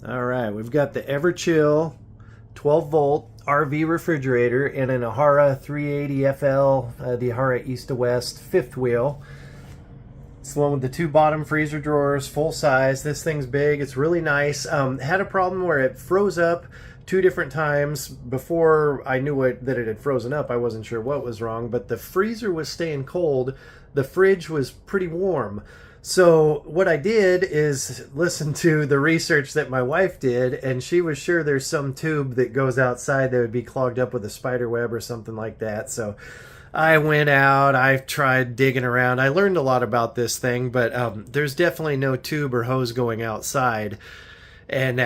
All right, we've got the EverChill 12 volt RV refrigerator and an Ahara 380 FL, the Ahara east to west fifth wheel. It's the one with the two bottom freezer drawers, full size. This thing's big, it's really nice. Had a problem where it froze up two different times. Before I knew that it had frozen up, I wasn't sure what was wrong, but the freezer was staying cold. The fridge was pretty warm. So what I did is listen to the research that my wife did, and she was sure there's some tube that goes outside that would be clogged up with a spider web or something like that. So I went out, I tried digging around. I learned a lot about this thing, but there's definitely no tube or hose going outside. And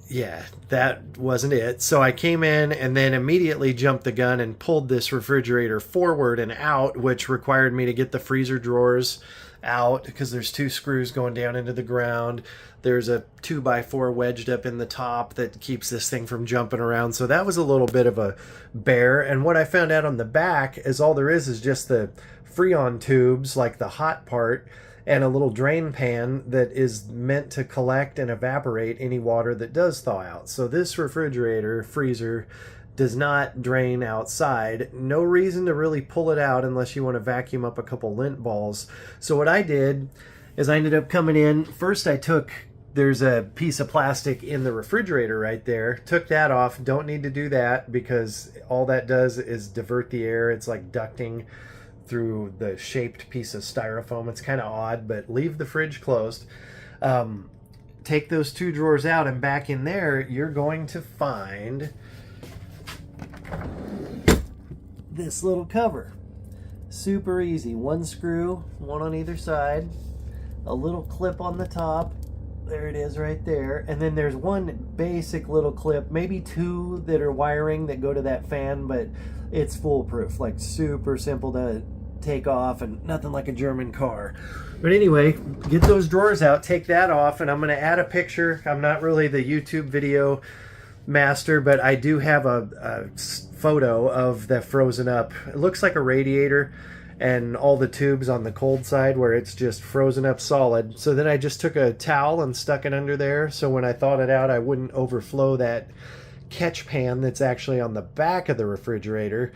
yeah, that wasn't it. So I came in and then immediately jumped the gun and pulled this refrigerator forward and out, which required me to get the freezer drawers out because there's two screws going down into the ground. There's a 2x4 wedged up in the top that keeps this thing from jumping around. So that was a little bit of a bear. And what I found out on the back is all there is just the Freon tubes, like the hot part, and a little drain pan that is meant to collect and evaporate any water that does thaw out. So this refrigerator, freezer, does not drain outside. No reason to really pull it out unless you want to vacuum up a couple lint balls. So what I did is I ended up coming in. First there's a piece of plastic in the refrigerator right there. Took that off. Don't need to do that because all that does is divert the air. It's like ducting through the shaped piece of styrofoam. It's kind of odd, but leave the fridge closed. Take those two drawers out, and back in there you're going to find this little cover. Super easy. One screw, one on either side, a little clip on the top. There it is right there. And then there's one basic little clip, maybe two that are wiring that go to that fan, but it's foolproof, like super simple to take off and nothing like a German car. But anyway, get those drawers out, take that off, and I'm going to add a picture. I'm not really the YouTube video master, but I do have a photo of the frozen up. It looks like a radiator and all the tubes on the cold side where it's just frozen up solid. So then I just took a towel and stuck it under there so when I thawed it out I wouldn't overflow that catch pan that's actually on the back of the refrigerator,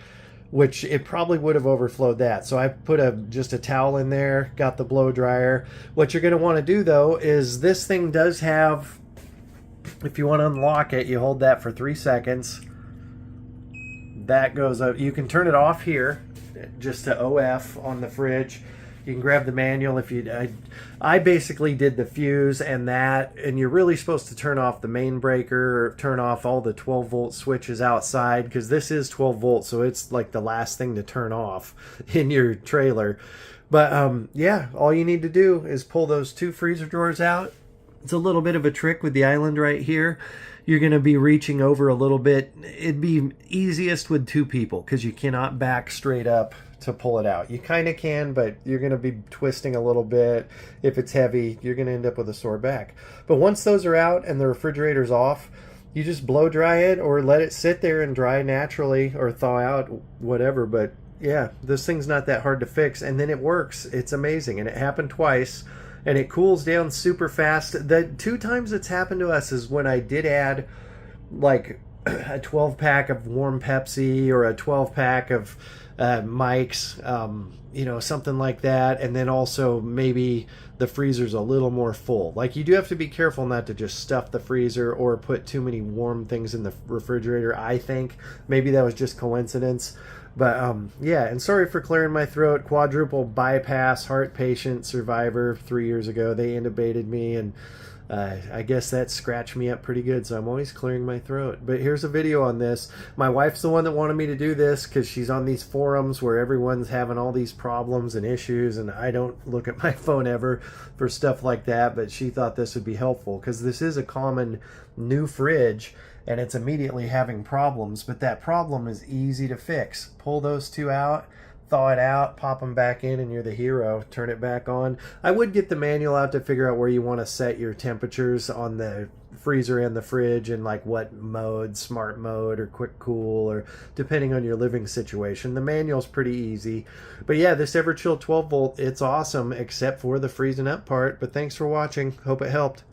which it probably would have overflowed that. So I put just a towel in there, got the blow dryer. What you're going to want to do though is this thing does have, if you want to unlock it, you hold that for 3 seconds. That goes up. You can turn it off here just to OF on the fridge. You can grab the manual if you... I basically did the fuse and that, and you're really supposed to turn off the main breaker or turn off all the 12 volt switches outside because this is 12 volts, so it's like the last thing to turn off in your trailer. But yeah, all you need to do is pull those two freezer drawers out. It's a little bit of a trick with the island right here. You're going to be reaching over a little bit. It'd be easiest with two people because you cannot back straight up to pull it out. You kind of can, but you're going to be twisting a little bit. If it's heavy, you're going to end up with a sore back. But once those are out and the refrigerator's off, you just blow dry it or let it sit there and dry naturally or thaw out, whatever. But yeah, this thing's not that hard to fix, and then it works. It's amazing, and it happened twice. And it cools down super fast. The 2 times it's happened to us is when I did add like a 12-pack of warm Pepsi or a 12-pack of Mike's, you know, something like that. And then also maybe the freezer's a little more full. Like you do have to be careful not to just stuff the freezer or put too many warm things in the refrigerator, I think. Maybe that was just coincidence. But yeah, and sorry for clearing my throat. Quadruple bypass, heart patient, survivor 3 years ago. They intubated me, and I guess that scratched me up pretty good, so I'm always clearing my throat. But here's a video on this. My wife's the one that wanted me to do this because she's on these forums where everyone's having all these problems and issues, and I don't look at my phone ever for stuff like that, but she thought this would be helpful because this is a common new fridge and it's immediately having problems, but that problem is easy to fix. Pull those two out, thaw it out, pop them back in, and you're the hero. Turn it back on. I would get the manual out to figure out where you want to set your temperatures on the freezer and the fridge and like what mode, smart mode or quick cool, or depending on your living situation. The manual's pretty easy. But yeah, this EverChill 12 volt, it's awesome except for the freezing up part. But thanks for watching. Hope it helped.